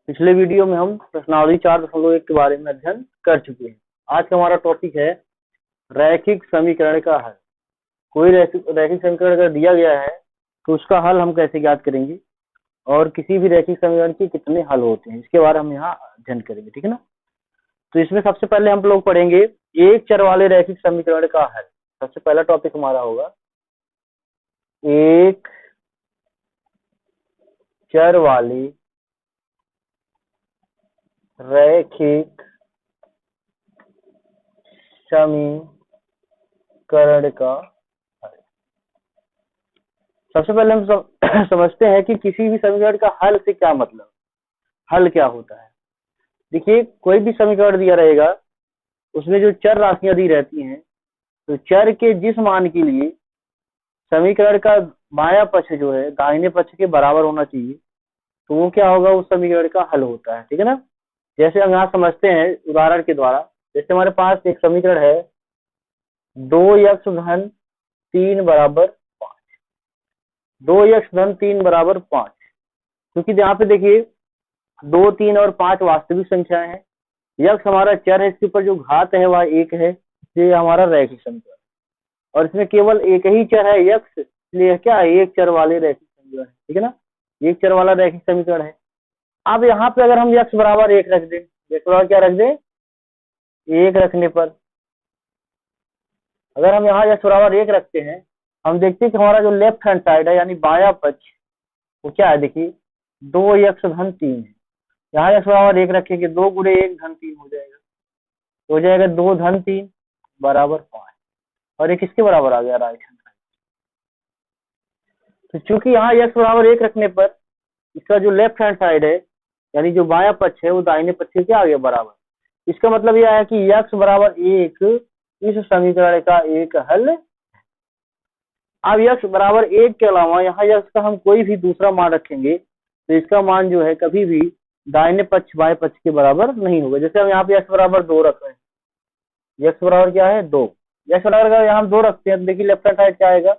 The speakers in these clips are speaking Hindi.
पिछले वीडियो में हम प्रश्नावली 4.1 के बारे में अध्ययन कर चुके हैं। आज का हमारा टॉपिक है रैखिक समीकरण का हल। कोई रैखिक समीकरण अगर दिया गया है तो उसका हल हम कैसे ज्ञात करेंगे और किसी भी रैखिक समीकरण के कितने हल होते हैं, इसके बारे में हम यहाँ अध्ययन करेंगे। ठीक है ना। तो इसमें सबसे पहले हम लोग पढ़ेंगे एक चर वाले रैखिक समीकरण का हल। सबसे पहला टॉपिक हमारा होगा एक चर वाले रैखिक समीकरण का हल। सबसे पहले हम समझते हैं कि किसी भी समीकरण का हल से क्या मतलब, हल क्या होता है। देखिए, कोई भी समीकरण दिया रहेगा उसमें जो चर राशियां दी रहती हैं, तो चर के जिस मान के लिए समीकरण का बायां पक्ष जो है दाहिने पक्ष के बराबर होना चाहिए, तो वो क्या होगा, उस समीकरण का हल होता है। ठीक है ना। जैसे हम यहाँ समझते हैं उदाहरण के द्वारा। जैसे हमारे पास एक समीकरण है 2x धन 3 बराबर 5, 2x धन 3 बराबर 5। क्योंकि यहाँ पे देखिए 2, 3 और 5 वास्तविक संख्याएं हैं। यक्स हमारा चर है, इसके ऊपर जो घात है वह 1 है, ये हमारा रैखिक समीकरण। और इसमें केवल एक ही चर है यक्स, इसलिए क्या है, एक चर वाले रैखिक समीकरण है। ठीक है ना, एक चर वाला रैखिक समीकरण है। अब यहाँ पे अगर हम यक्स बराबर 1 रख दें, यक्स बराबर क्या रख दें, 1 रखने पर अगर हम यहाँ यक्स बराबर 1 रखते हैं, हम देखते हैं कि हमारा जो लेफ्ट हैंड साइड है यानी बायां पक्ष, वो क्या है, देखिए 2x धन 3 है। यहाँ यक्स बराबर 1 रखेंगे, 2 गुणे 1 धन 3 हो जाएगा, तो हो जाएगा 2 धन 3 बराबर 5। और ये किसके बराबर आ गया, राइट हैंड साइड। तो चूंकि यहाँ यक्स बराबर 1 रखने पर इसका जो लेफ्ट हैंड साइड है यानी जो बायां पक्ष है वो दाहिने पक्ष के क्या आ गया, बराबर। इसका मतलब यह है कि यक्स बराबर 1 इस समीकरण का एक हल। अब यक्स बराबर 1 के अलावा यहाँ यक्स का हम कोई भी दूसरा मान रखेंगे तो इसका मान जो है कभी भी दाहिने पक्ष बाएं पक्ष के बराबर नहीं होगा। जैसे हम यहाँ पे यक्स बराबर 2 रख रहे हैं, यक्स बराबर क्या है, 2। यक्स बराबर अगर यहाँ हम 2 रखते हैं तो देखिए लेफ्ट हैंड साइड क्या आएगा,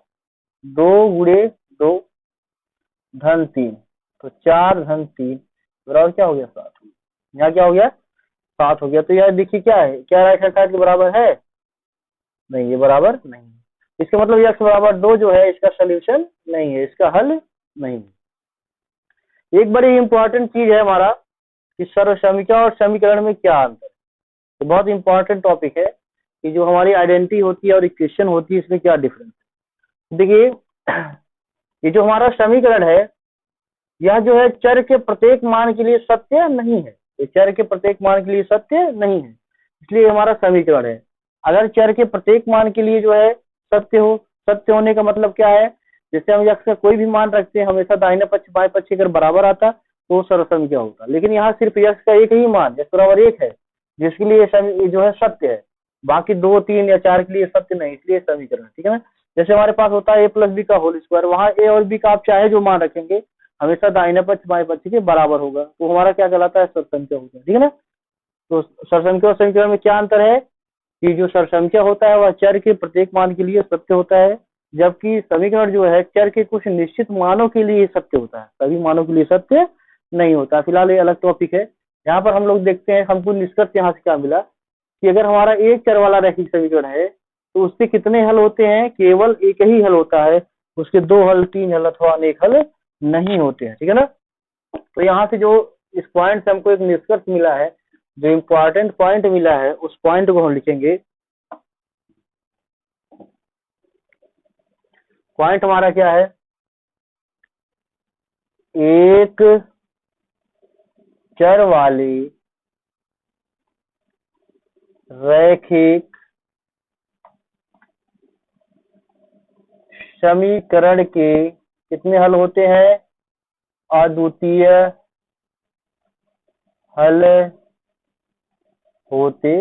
2 गुणे 2 धन 3, तो 4 धन 3 बराबर क्या हो गया, 7। यहाँ क्या हो गया, 7 हो गया। तो यार देखिए क्या है, क्या राइट हैंड साइड के बराबर है, नहीं, ये बराबर नहीं है। इसका मतलब यक्स बराबर 2 जो है इसका सोल्यूशन नहीं है, इसका हल नहीं है। एक बड़ी इंपॉर्टेंट चीज है हमारा कि सर्वसमीकरण और समीकरण में क्या अंतर है। तो बहुत इंपॉर्टेंट टॉपिक है कि जो हमारी आइडेंटिटी होती है और इक्वेशन होती है, इसमें क्या डिफरेंस है। देखिए, ये जो हमारा समीकरण है यह जो है चर के प्रत्येक मान के लिए सत्य नहीं है, ये चर के प्रत्येक मान के लिए सत्य नहीं है, इसलिए हमारा समीकरण है। अगर चर के प्रत्येक मान के लिए जो है सत्य हो, सत्य होने का मतलब क्या है, जैसे हम यक्स का कोई भी मान रखते हैं हमेशा दाहिने पक्ष बाएं पक्ष अगर बराबर आता तो सर्वसमीकरण होता। लेकिन यहाँ सिर्फ यक्स का एक ही मान यक्स बराबर 1 है जिसके लिए जो है सत्य है, बाकी 2, 3 या 4 के लिए सत्य नहीं, इसलिए समीकरण। ठीक है ना। जैसे हमारे पास होता है a प्लस बी का होल स्क्वायर, वहाँ a और b का आप चाहे जो मान रखेंगे हमेशा दाहिने पक्ष बाएं पक्ष के बराबर होगा, तो हमारा क्या कहलाता है, सर्वसंख्या होता है। ठीक है ना। तो सर्वसंख्या और समीकरण में क्या अंतर है कि जो सर्वसंख्या होता है वह चर के प्रत्येक मान के लिए सत्य होता है, जबकि समीकरण जो है चर के कुछ निश्चित मानों के लिए सत्य होता है, सभी मानों के लिए सत्य नहीं होता। फिलहाल ये अलग टॉपिक है। यहाँ पर हम लोग देखते हैं हमको निष्कर्ष यहाँ से क्या मिला कि अगर हमारा एक चर वाला रैखिक समीकरण है तो उससे कितने हल होते हैं, केवल एक ही हल होता है, उसके 2 हल, 3 हल अथवा अनेक हल नहीं होते हैं। ठीक है ना। तो यहाँ से जो इस पॉइंट से हमको एक निष्कर्ष मिला है, जो इम्पोर्टेंट पॉइंट मिला है उस पॉइंट को हम लिखेंगे। पॉइंट हमारा क्या है, एक चर वाली रैखिक समीकरण के कितने हल होते हैं, अद्वितीय हल होते।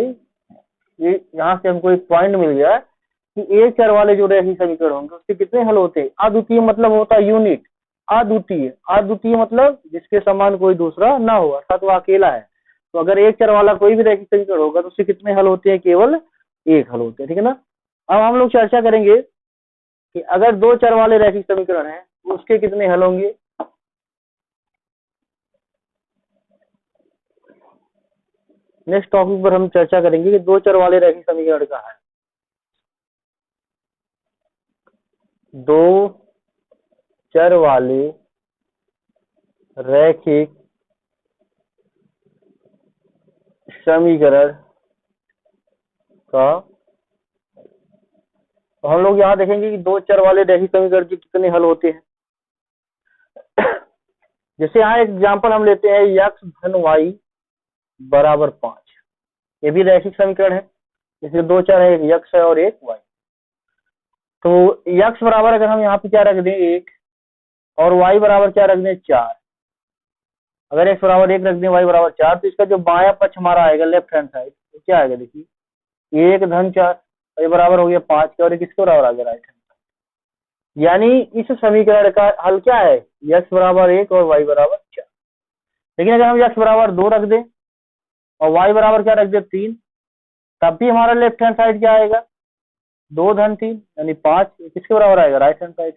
ये यहाँ से हमको एक पॉइंट मिल गया कि एक चर वाले जो रैखिक समीकरण होंगे उसके कितने हल होते हैं, अद्वितीय मतलब होता है यूनिट, अद्वितीय, अद्वितीय मतलब जिसके समान कोई दूसरा ना हो, अर्थात वो अकेला है। तो अगर एक चर वाला कोई भी रैखिक समीकरण होगा तो उसके कितने हल होते हैं, केवल एक हल होते हैं। ठीक है ना। अब हम लोग चर्चा करेंगे कि अगर 2 चर वाले रैखिक समीकरण है तो उसके कितने हल होंगे। नेक्स्ट टॉपिक पर हम चर्चा करेंगे कि दो चर वाले रैखिक समीकरण का है। दो चर वाले रैखिक समीकरण का, तो हम लोग यहाँ देखेंगे कि दो चर वाले रैखिक समीकरण के कितने हल होते हैं। जैसे यहाँ एग्जांपल हम लेते हैं x धन y बराबर 5, ये भी रैखिक समीकरण है। इसमें दो चर है, एक x है और एक y। तो x बराबर अगर हम यहाँ पे क्या रख दें 1 और y बराबर क्या रख दें 4, अगर x बराबर 1 रख दें y बराबर 4, तो इसका जो बायां पक्ष हमारा आएगा लेफ्ट हैंड साइड, तो क्या आएगा देखिए 1 धन 4, ये बराबर हो गया 5 के, और ये किसके बराबर आ गया राइट हैंड। यानी इस समीकरण का हल क्या है, x बराबर 1 और y बराबर 4। लेकिन अगर हम x बराबर 2 रख दें और y बराबर क्या रख दें 3, तब भी हमारा लेफ्ट हैंड साइड क्या आएगा 2 धन 3 यानी 5, किसके बराबर आएगा राइट हैंड साइड।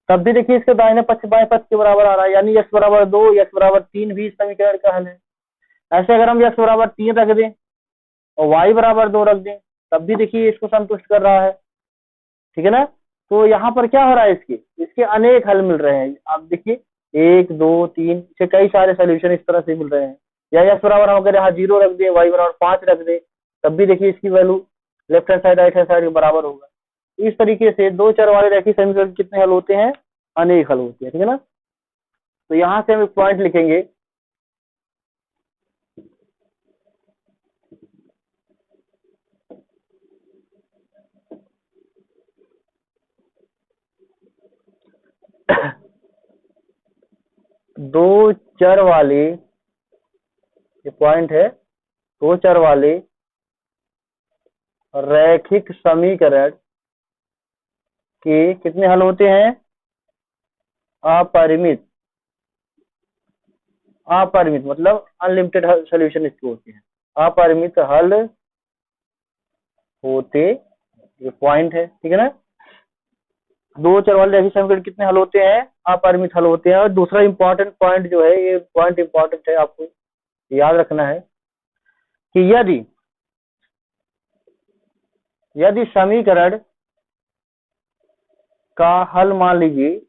तब भी देखिए इसके दाहिने पक्ष बाएं पक्ष के बराबर आ रहा है, यानी x बराबर 2 x बराबर 3 भी इस समीकरण का हल है। ऐसे अगर हम x बराबर 3 रख दें और y बराबर 2 रख दें, तब भी देखिए इसको संतुष्ट कर रहा है, ठीक है ना। तो यहाँ पर क्या हो रहा है, इसके अनेक हल मिल रहे हैं। आप देखिए 1 2 3 इसके कई सारे सोल्यूशन इस तरह से मिल रहे हैं। या x बराबर हम अगर यहाँ 0 रख दें, y बराबर 5 रख दें, तब भी देखिए इसकी value left hand side right hand side के बराबर होगा। इस तरीके से दो चर वाले रैखिक समीकरण कितने हल होते हैं, अनेक हल होते हैं, ठीक है ना। तो यहाँ से हम एक पॉइंट लिखेंगे, दो चर वाले, ये पॉइंट है, दो चर वाले रैखिक समीकरण के कितने हल होते हैं, अपरिमित। अपरिमित मतलब अनलिमिटेड सोल्यूशन इसके होते हैं, अपरिमित हल होते, ये पॉइंट है, ठीक है ना। दो चर वाले रैखिक समीकरण कितने हल होते हैं, अपरिमित हल होते हैं। और दूसरा इंपॉर्टेंट पॉइंट जो है, ये पॉइंट इंपॉर्टेंट है, आपको याद रखना है कि यदि समीकरण का हल मान लीजिए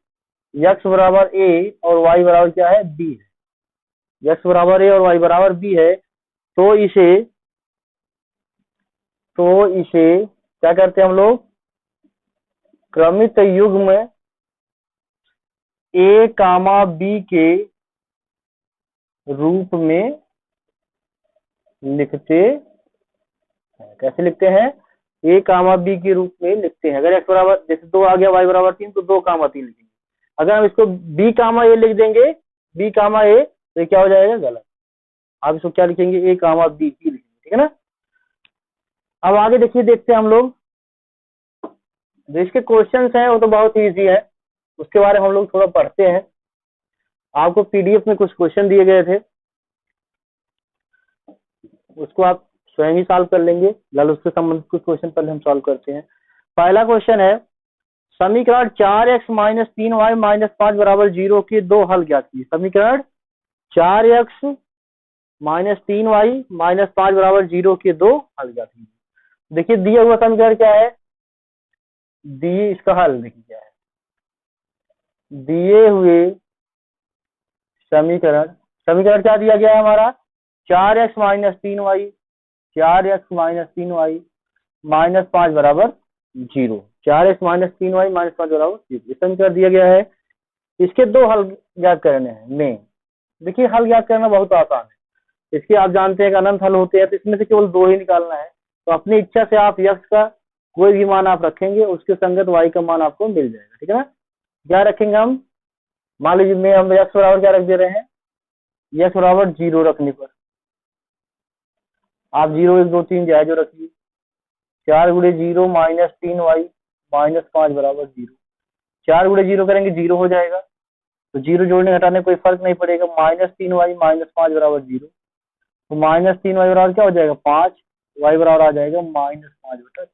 x बराबर a और y बराबर क्या है b है, x बराबर a और y बराबर b है, तो इसे क्या करते हैं हम लोग, क्रमित युग्म a कामा b के रूप में लिखते हैं। कैसे लिखते हैं, a कामा b के रूप में लिखते हैं। अगर x बराबर जैसे 2 आ गया, y बराबर 3, तो 2 कामा 3 लिखेंगे। अगर हम इसको b कामा a लिख देंगे, b कामा a, तो ये क्या हो जाएगा गलत। आप इसको क्या लिखेंगे, a कामा b ही लिखेंगे, ठीक है ना। अब आगे देखिए, देखते हैं हम लोग जो इसके क्वेश्चंस हैं वो तो बहुत ही इजी है, उसके बारे में हम लोग थोड़ा पढ़ते हैं। आपको पीडीएफ में कुछ क्वेश्चन दिए गए थे, उसको आप स्वयं ही सॉल्व कर लेंगे। लाल उससे संबंधित कुछ क्वेश्चन पहले हम सॉल्व करते हैं। पहला क्वेश्चन है, समीकरण 4x माइनस 3y माइनस 5 बराबर 0 के दो हल ज्ञात कीजिए। समीकरण 4x माइनस 3y माइनस 5 बराबर 0 के दो हल ज्ञात कीजिए। देखिए दिया हुआ समीकरण क्या है, दिए इसका हल देखिए क्या है, दिए हुए समीकरण क्या दिया गया है हमारा, 4x minus 3y, 4x minus 3y minus 5 बराबर 0, 4x माइनस 3y माइनस 5 बराबर 0, ये समीकरण दिया गया है। इसके दो हल ज्ञात करने हैं में। देखिए हल ज्ञात करना बहुत आसान है, इसके आप जानते हैं कि अनंत हल होते हैं, तो इसमें से केवल दो ही निकालना है। तो अपनी इच्छा से आप x का कोई भी मान आप रखेंगे, उसके संगत y का मान आपको मिल जाएगा, ठीक है ना। क्या रखेंगे हम, मान लीजिए में हम x बराबर क्या रख दे रहे हैं, x बराबर 0 रखने पर आप 0 1 2 3 जायज रखिए, 4 गुणे 0 माइनस 3y माइनस 5 बराबर 0, 4 गुणे 0 करेंगे 0 हो जाएगा, तो 0 जोड़ने घटाने कोई फर्क नहीं पड़ेगा। माइनस 3y माइनस 5 बराबर 0, तो माइनस 3y बराबर क्या हो जाएगा 5, y बराबर आ जाएगा माइनस 5/3,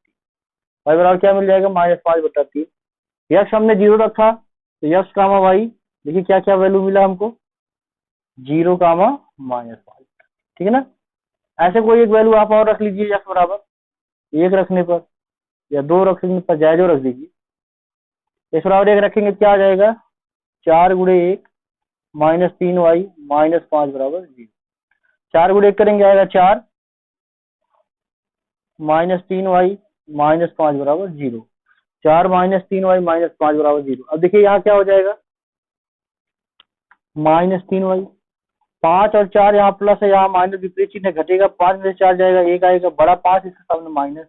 y बराबर क्या मिल जाएगा माइनस 5/3। यक्स हमने 0 रखा, तो यक्स कामा y, देखिए क्या क्या वैल्यू मिला हमको, 0 कामा माइनस 5, ठीक है ना। ऐसे कोई एक वैल्यू आप और रख लीजिए x बराबर 1 रखने पर या 2 रखने पर, जायज रख दीजिए। x बराबर 1 रखेंगे क्या आ जाएगा, 4 गुणे 1 माइनस 3y माइनस 5 बराबर 0। 4 गुणे 1 करेंगे आएगा 4 माइनस 3y माइनस 5 बराबर 0। 4 माइनस 3y माइनस 5 बराबर 0। अब देखिए यहाँ क्या हो जाएगा, माइनस 3y, 5 और 4 यहाँ प्लस है, यहाँ माइनस विपरीत चिन्ह घटेगा, 5 में से 4 जाएगा, 1 आएगा, बड़ा 5 इसके सामने माइनस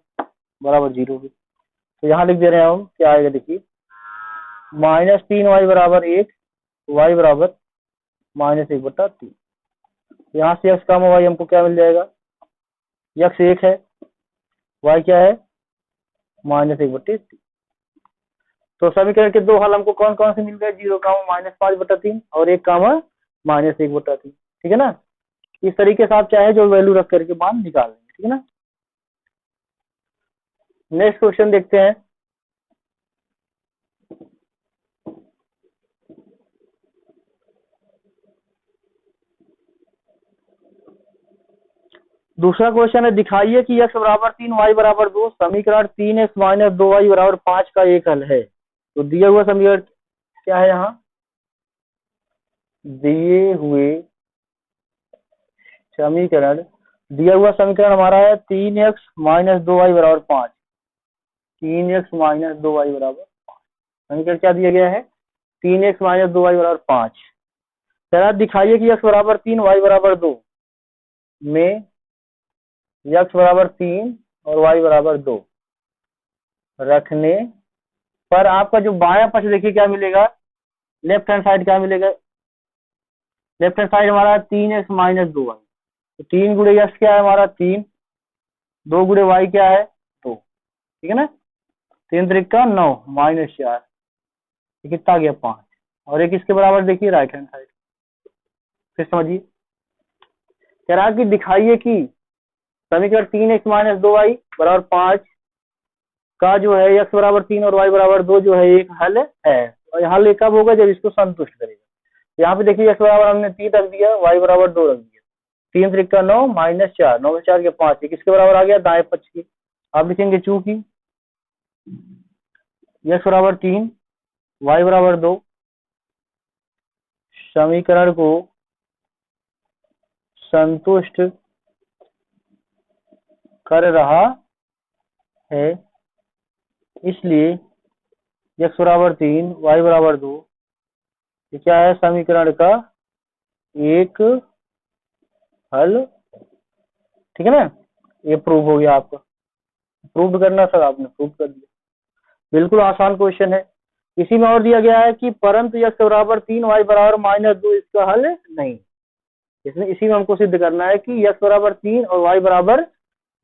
बराबर 0 है। तो यहाँ लिख दे रहे हैं हम, क्या आएगा देखिए, माइनस 3y बराबर 1, y बराबर माइनस 1/3। यहाँ से x कम y हमको क्या मिल जाएगा, x 1 है, y क्या है माइनस 1/3। तो समीकरण के दो हल हमको कौन कौन से मिल गए, 0 का माइनस 5/3 और 1 का माइनस 1/3। ठीक है ना। इस तरीके से आप चाहे जो वैल्यू रख करके मान निकाल लेंगे। ठीक है ना। नेक्स्ट क्वेश्चन देखते हैं। दूसरा क्वेश्चन है, दिखाइए कि x बराबर 3 y बराबर 2 समीकरण 3x माइनस 2y बराबर 5 का एक हल है। तो दिया हुआ समीकरण क्या है, यहाँ दिए हुए समीकरण, दिया हुआ समीकरण हमारा है 3x माइनस 2y बराबर 5। 3x माइनस 2y बराबर 5, समीकरण क्या दिया गया है, 3x माइनस 2y बराबर 5। जरा दिखाइए कि x बराबर 3 y बराबर 2 में x बराबर 3 और y बराबर 2 रखने पर आपका जो बाया पक्ष देखिए क्या मिलेगा, लेफ्ट हैंड साइड क्या मिलेगा, लेफ्ट हैंड साइड हमारा 3x माइनस 2y। तो 3 गुणे x क्या है हमारा 3, 2 गुणे y क्या है 2। ठीक है ना। 3 त्रिक का 9 माइनस 4, कितना आ गया 5, और एक इसके बराबर देखिए राइट हैंड साइड। फिर समझिए, कह रहा कि दिखाइए कि समीकरण 3x माइनस 2y बराबर 5 का जो है x बराबर 3 और y बराबर 2 जो है एक हल है। और हल कब होगा, जब इसको संतुष्ट करेगा। यहाँ पे देखिए x बराबर हमने 3 रख दिया, y बराबर 2 रख दिया, 3 त्रिक का 9 माइनस 4, 9 में 4 के 5, किसके बराबर आ गया दाएं पक्ष की। आप लिखेंगे चूंकि x बराबर 3 y बराबर 2 समीकरण को संतुष्ट कर रहा है, इसलिए x बराबर 3 y बराबर 2 ये क्या है समीकरण का एक हल। ठीक है ना। ये प्रूव हो गया आपका, प्रूव करना सर, आपने प्रूव कर दिया। बिल्कुल आसान क्वेश्चन है। इसी में और दिया गया है कि परंतु x बराबर 3 y बराबर माइनस 2 इसका हल नहीं। इसमें इसी में हमको सिद्ध करना है कि x बराबर 3 और y बराबर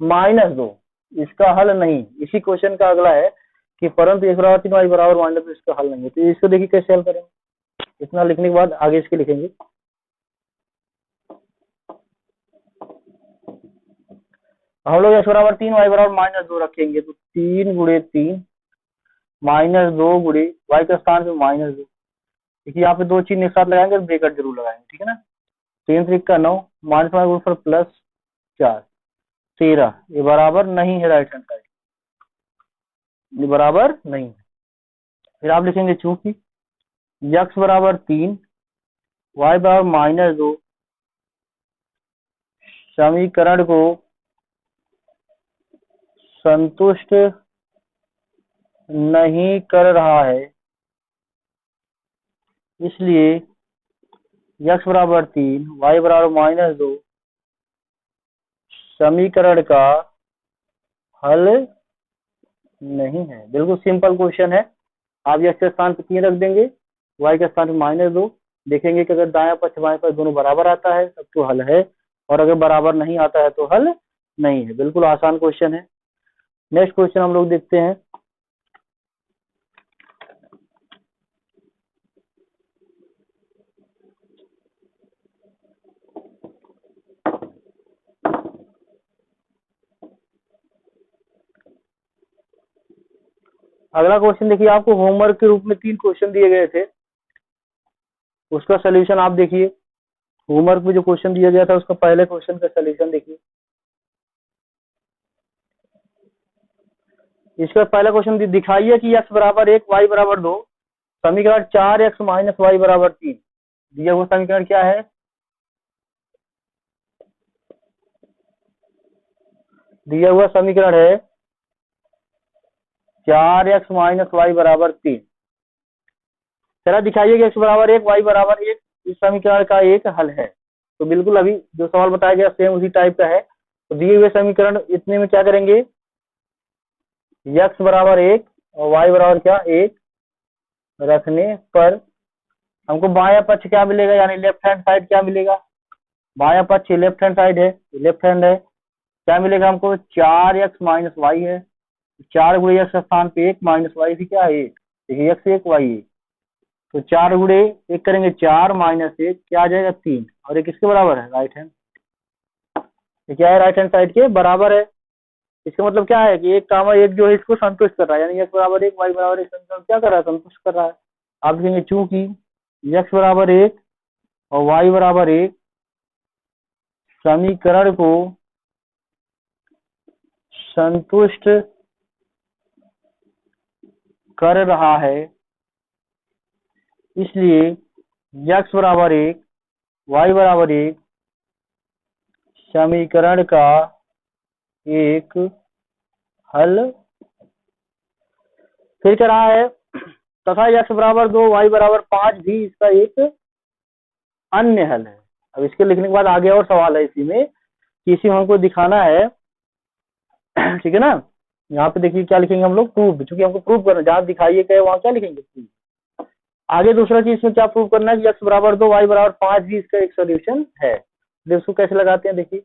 माइनस 2 इसका हल नहीं। इसी क्वेश्चन का अगला है कि परंतु x बराबर 3 y बराबर माइनस 2 इसका हल नहीं है। तो इसको देखिए कैसे हल करेंगे। इतना लिखने के बाद आगे इसके लिखेंगे। हम लोग x बराबर 3 y बराबर माइनस 2 रखेंगे, तो 3 गुणे 3 माइनस 2 गुणे y के स्थान पे माइनस 2। देखिए यहाँ पे दो चिन्ह एक साथ लगाएंगे, ब्रैकेट जरूर लगाएंगे। ठीक है ना। 3 त्रिक का 9 माइनस 5 पर प्लस 4 13, ये बराबर नहीं है राइट हैंड साइड, ये बराबर नहीं है। फिर आप लिखेंगे चूंकि x बराबर 3 y बराबर माइनस 2 समीकरण को संतुष्ट नहीं कर रहा है, इसलिए x बराबर 3 y बराबर माइनस 2 समीकरण का हल नहीं है। बिल्कुल सिंपल क्वेश्चन है। आप x के स्थान पे 3 रख देंगे, y के स्थान पे माइनस 2, देखेंगे कि अगर दायां पक्ष बाएं पक्ष दोनों बराबर आता है तब तो हल है, और अगर बराबर नहीं आता है तो हल नहीं है। बिल्कुल आसान क्वेश्चन है। नेक्स्ट क्वेश्चन हम लोग देखते हैं। अगला क्वेश्चन देखिए, आपको होमवर्क के रूप में 3 क्वेश्चन दिए गए थे, उसका सोल्यूशन आप देखिए। होमवर्क में जो क्वेश्चन दिया गया था उसका पहले क्वेश्चन का सोल्यूशन देखिए। इसका पहला क्वेश्चन दिखाइए कि x बराबर 1 y बराबर 2, समीकरण 4x माइनस वाई बराबर 3। दिया हुआ समीकरण क्या है? दिया हुआ समीकरण है 4x माइनस वाई बराबर 3। चला दिखाइए कि x बराबर 1 y बराबर 1 इस समीकरण का एक हल है। तो बिल्कुल अभी जो सवाल बताया गया सेम उसी टाइप का है। तो दिए हुए समीकरण इतने में क्या करेंगे, x बराबर 1 और y बराबर क्या 1 रखने पर हमको बायां पक्ष क्या मिलेगा, यानी लेफ्ट हैंड साइड क्या मिलेगा? बायां पक्ष लेफ्ट हैंड साइड है, लेफ्ट हैंड है, क्या मिलेगा हमको? 4x माइनस वाई है। 4 गुणे एक्स स्थान पे 1 माइनस वाई भी क्या है 1, देखिए एक्स 1 वाई 1, तो 4 गुणे 1 करेंगे 4 माइनस 1 क्या आ जाएगा 3, और एक किसके बराबर है? राइट हैंड, ये क्या है? राइट हैंड साइड के बराबर है। इसका मतलब क्या है कि एक कामा एक जो है इसको संतुष्ट कर रहा है, यानी एक्स बराबर 1 वाई बराबर 1 समीकरण क्या कर रहा है? संतुष्ट कर रहा है। आप लिखेंगे चूंकि एक्स बराबर 1 और वाई बराबर 1 समीकरण को संतुष्ट कर रहा है, इसलिए x बराबर 1 y बराबर 1 समीकरण का एक हल। फिर क्या रहा है? तथा x बराबर 2 y बराबर 5 भी इसका एक अन्य हल है। अब इसके लिखने के बाद आगे और सवाल है इसी में कि इसी में हमको दिखाना है, ठीक है ना। यहाँ पे देखिए क्या लिखेंगे हम लोग, प्रूफ, क्योंकि हमको प्रूफ करना, जहां दिखाइए गए वहां क्या लिखेंगे प्रूफ। आगे दूसरा चीज इसमें क्या प्रूव करना है कि x बराबर 2 y बराबर 5 भी इसका एक सोल्यूशन है। तो इसको कैसे लगाते हैं देखिए।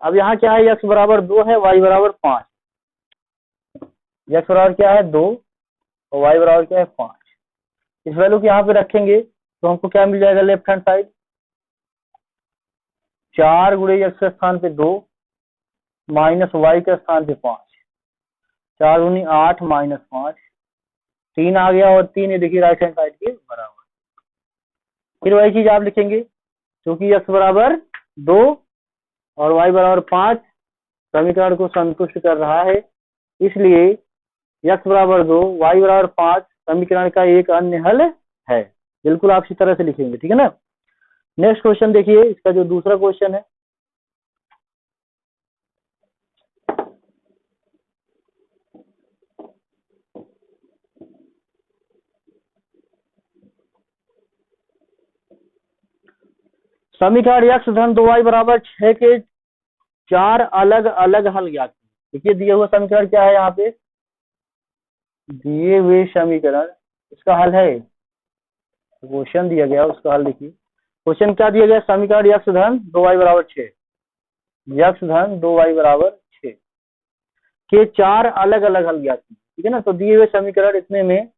अब यहाँ क्या है, x बराबर 2 है, y बराबर 5, x बराबर क्या है 2 और y बराबर क्या है 5। इस वैल्यू को यहाँ पे रखेंगे तो हमको क्या मिल जाएगा? लेफ्ट हैंड साइड 4 गुणे x के स्थान पे 2 माइनस y के स्थान पे 5, 4 गुनी 8 माइनस 5, 3 आ गया, और 3 ये देखिए राइट हैंड साइड के बराबर। फिर वही चीज आप लिखेंगे, क्योंकि x बराबर 2 और y बराबर 5 समीकरण को संतुष्ट कर रहा है, इसलिए x बराबर 2 y बराबर 5 समीकरण का एक अन्य हल है। बिल्कुल आप इसी तरह से लिखेंगे, ठीक है ना। नेक्स्ट क्वेश्चन देखिए, इसका जो दूसरा क्वेश्चन है, समीकरण x धन 2y बराबर 6 के 4 अलग अलग हल ज्ञात। देखिए दिए हुआ समीकरण क्या है, यहाँ पे दिए हुए समीकरण इसका हल है, क्वेश्चन दिया गया उसका हल देखिए। क्वेश्चन क्या दिया गया? समीकरण x धन 2y बराबर 6, x धन 2y बराबर 6 के 4 अलग अलग हल ज्ञात, ठीक है ना। तो दिए हुए समीकरण इतने में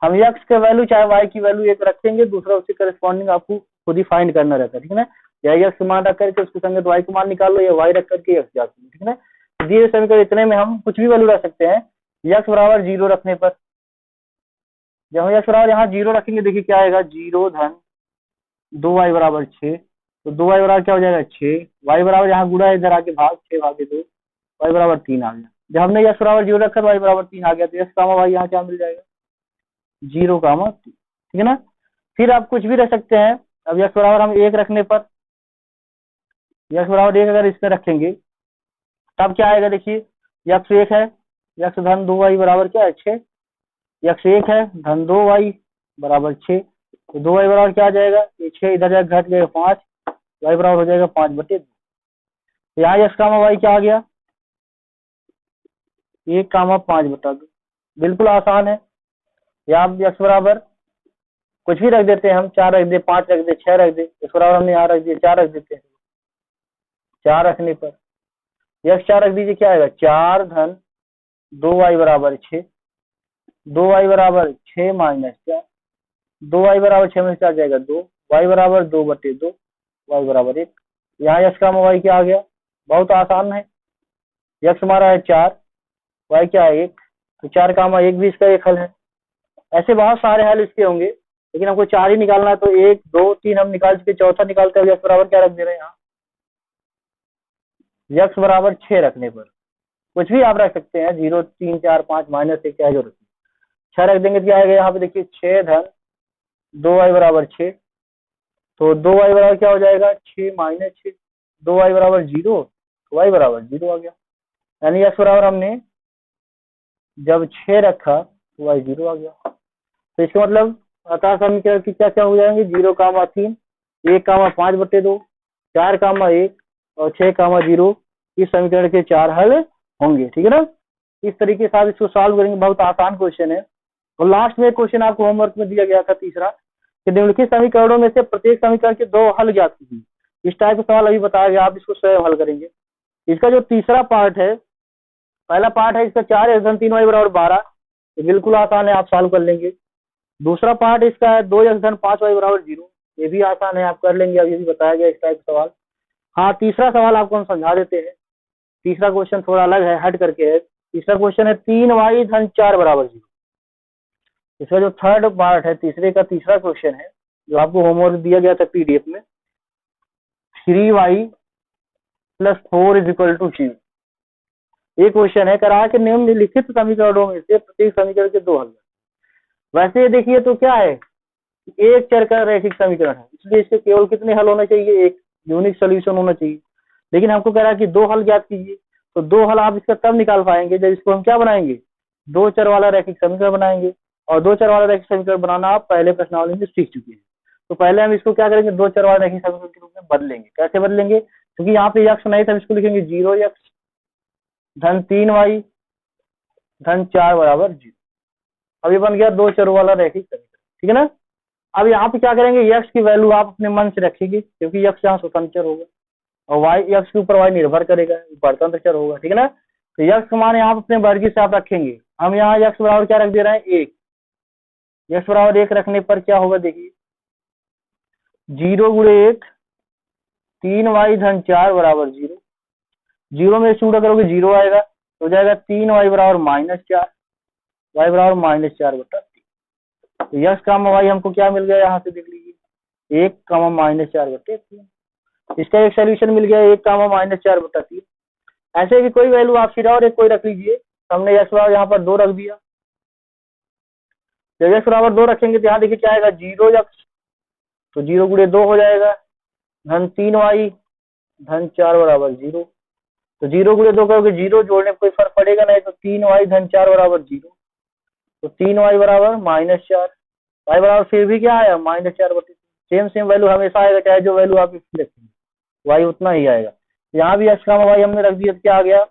हम x का वैल्यू चाहे y की वैल्यू एक रखेंगे, दूसरा उससे करस्पॉन्डिंग आपको खुद ही फाइंड करना रहता है, ठीक है ना। या x मान रख करके उसके संगत y को मान निकाल लो, या y रख करके x जाते हैं, ठीक है ना। दिए हुए समीकरण इतने में हम कुछ भी वैल्यू रख सकते हैं। x बराबर 0 रखने पर, जब हम x बराबर यहाँ 0 रखेंगे, देखिए क्या आएगा, 0 धन 2y बराबर 6, तो 2y बराबर क्या हो जाएगा 6, y बराबर यहाँ गुणा है, इधर आके भाग 6 भागे 2, y बराबर 3 आ गया। जब हमने x बराबर 0 रखा y बराबर 3 आ गया, तो x कामा y यहाँ क्या मिल जाएगा 0 कामा 3, ठीक है ना। फिर आप कुछ भी रख सकते हैं। अब x बराबर हम 1 रखने पर, x बराबर 1 अगर इसमें रखेंगे तब क्या आएगा, देखिए x 1 है, x धन 2y बराबर क्या है 6, x 1 है धन 2y बराबर 6, तो 2y बराबर क्या आ जाएगा, ये 6 इधर जाएगा घट जाएगा 5, y बराबर हो जाएगा 5/2। यहाँ x कामा y क्या आ गया, 1 कामा 5/2। बिल्कुल आसान है। या आप x बराबर कुछ भी रख देते हैं, हम 4 रख दे, 5 रख दे, 6 रख दे, इस बराबर हमने यहाँ रख दिया 4 रख देते हैं। 4 रखने पर x 4 रख दीजिए, क्या आएगा 4 धन 2y बराबर 6, 2y बराबर 6 माइनस क्या, 2y बराबर 6 में से आ जाएगा 2, y बराबर 2/2, y बराबर 1। यहाँ x का y क्या आ गया, बहुत आसान है। x हमारा है 4, y क्या है 1, तो 4 का 1 भी इसका एक हल है। ऐसे बहुत सारे हल इसके होंगे, लेकिन हमको 4 ही निकालना है, तो 1 2 3 हम निकाल चुके, चौथा निकालते हैं x बराबर क्या रख दे रहे हैं यहाँ यक्स बराबर 6 रखने पर कुछ भी आप रख सकते हैं, 0, 3, 4, 5, -1 क्या जरूरत है, 6 रख देंगे तो क्या आएगा यहाँ पे देखिए 6 धन 2y बराबर 6, तो 2y बराबर क्या हो जाएगा 6 माइनस 6, 2y बराबर 0, y बराबर 0 आ गया। यानी x बराबर हमने जब 6 रखा तो y 0 आ गया। तो इसका मतलब अतः समीकरण की क्या क्या हो जाएंगे, 0,3, 1,5/2, 4,1 और 6,0, इस समीकरण के 4 हल होंगे। ठीक है ना, इस तरीके से आप इसको सॉल्व करेंगे, बहुत आसान क्वेश्चन है। और लास्ट में एक क्वेश्चन आपको होमवर्क में दिया गया था तीसरा, कि निम्नलिखित समीकरणों में से प्रत्येक समीकरण के 2 हल ज्ञात कीजिए। इस टाइप का सवाल अभी बताया गया, आप इसको स्वयं हल करेंगे। इसका जो तीसरा पार्ट है, पहला पार्ट है इसका 4x3y बराबर 12, ये बिल्कुल आसान है, आप सॉल्व कर लेंगे। दूसरा पार्ट इसका है 2x5y बराबर 0, ये भी आसान है, आप कर लेंगे, अब ये भी बताया गया इस टाइप सवाल। हाँ, तीसरा सवाल आपको हम समझा देते हैं। तीसरा क्वेश्चन थोड़ा अलग है, हट करके है। तीसरा क्वेश्चन है 3y धन 4 बराबर 0। इसका जो थर्ड पार्ट है, तीसरे का तीसरा क्वेश्चन है, जो आपको होमवर्क दिया गया था पीडीएफ में, 3y + 4 = 0। ये क्वेश्चन है, करा के निम्नलिखित समीकरणों में से प्रत्येक समीकरण के 2 हल। वैसे देखिए तो क्या है, एक चर का रैखिक समीकरण है, इसलिए इसके केवल कितने हल होने चाहिए, एक यूनिक सोल्यूशन होना चाहिए। लेकिन हमको कह रहा है कि 2 हल ज्ञात कीजिए, तो 2 हल आप इसका तब निकाल पाएंगे जब इसको हम क्या बनाएंगे, 2 चर वाला रैखिक समीकरण बनाएंगे। और 2 चर वाला रैखिक समीकरण बनाना आप पहले प्रश्नावली में सीख चुके हैं। तो पहले हम इसको क्या करेंगे, 2 चर वाला रैखिक समीकरण के रूप में बदलेंगे। कैसे बदलेंगे, क्योंकि यहाँ पे यक्स नहीं था, हम इसको लिखेंगे 0x धन 3y धन 4 बराबर 0। अब ये बन गया 2 चरों वाला रैखिक समीकरण। ठीक है ना, अब यहाँ पे क्या करेंगे, यक्स की वैल्यू आप अपने मन से रखेंगे, क्योंकि यक्स यहाँ स्वतंत्र चर होगा और वाई यक्स के ऊपर वाई निर्भर करेगा, परतंत्र चर होगा। ठीक है ना, तो यक्स का मान यहाँ अपने वर्ग से आप रखेंगे। हम यहाँ यक्स बराबर क्या रख दे रहे हैं, 1। यक्स बराबर 1 रखने पर क्या होगा, देखिए 0 × 1 3y धन 4 बराबर 0। 0 में छूटा करोगे 0 आएगा, तो हो जाएगा 3y बराबर -4, y बराबर -4/3। तो यक्स का वाई हमको क्या मिल गया, यहाँ से देख लीजिए 1, -4/3। इसका एक सोल्यूशन मिल गया, 1, -4/3। ऐसे भी कोई वैल्यू आप सीधा और एक कोई रख लीजिए। हमने यक्स बराबर यहाँ पर 2 रख दिया, जब यक्स बराबर 2 रखेंगे तो यहाँ देखिए क्या आएगा, 0x, तो 0 × 2 हो जाएगा, धन 3y धन 4 बराबर 0। तो 0 × 2 करोगे 0, जोड़ने में कोई फर्क पड़ेगा नहीं, तो 3y धन 4 बराबर 0, तो 3y बराबर -4, y बराबर फिर भी क्या आया, -4/3। सेम वैल्यू हमेशा आएगा, चाहे जो वैल्यू आप इसमें रखेंगे y उतना ही आएगा। यहाँ भी x का y हमने रख दिया तो क्या आ गया,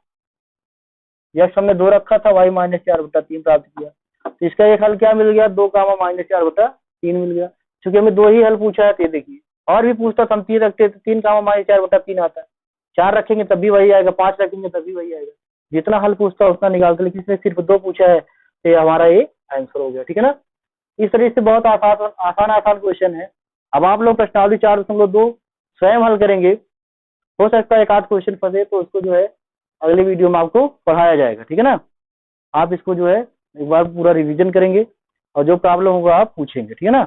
यक्स हमने 2 रखा था, y -4/3 प्राप्त किया। तो इसका एक हल क्या मिल गया, 2, -4/3 मिल गया। क्योंकि हमें 2 ही हल पूछा है, तो देखिए और भी पूछता तो हम 3 रखते तो 3, -4/3 आता है। 4 रखेंगे तब भी वही आएगा, 5 रखेंगे तब भी वही आएगा। जितना हल पूछता है उतना निकालते, लेकिन इसने सिर्फ 2 पूछा है, तो हमारा ये आंसर हो गया। ठीक है ना, इस तरीके से बहुत आसान क्वेश्चन है। अब आप लोग प्रश्नावली 4.2 स्वयं हल करेंगे। हो सकता है एक आध क्वेश्चन फंसे, तो उसको जो है अगले वीडियो में आपको पढ़ाया जाएगा। ठीक है ना, आप इसको जो है एक बार पूरा रिवीजन करेंगे और जो प्रॉब्लम होगा आप पूछेंगे। ठीक है ना।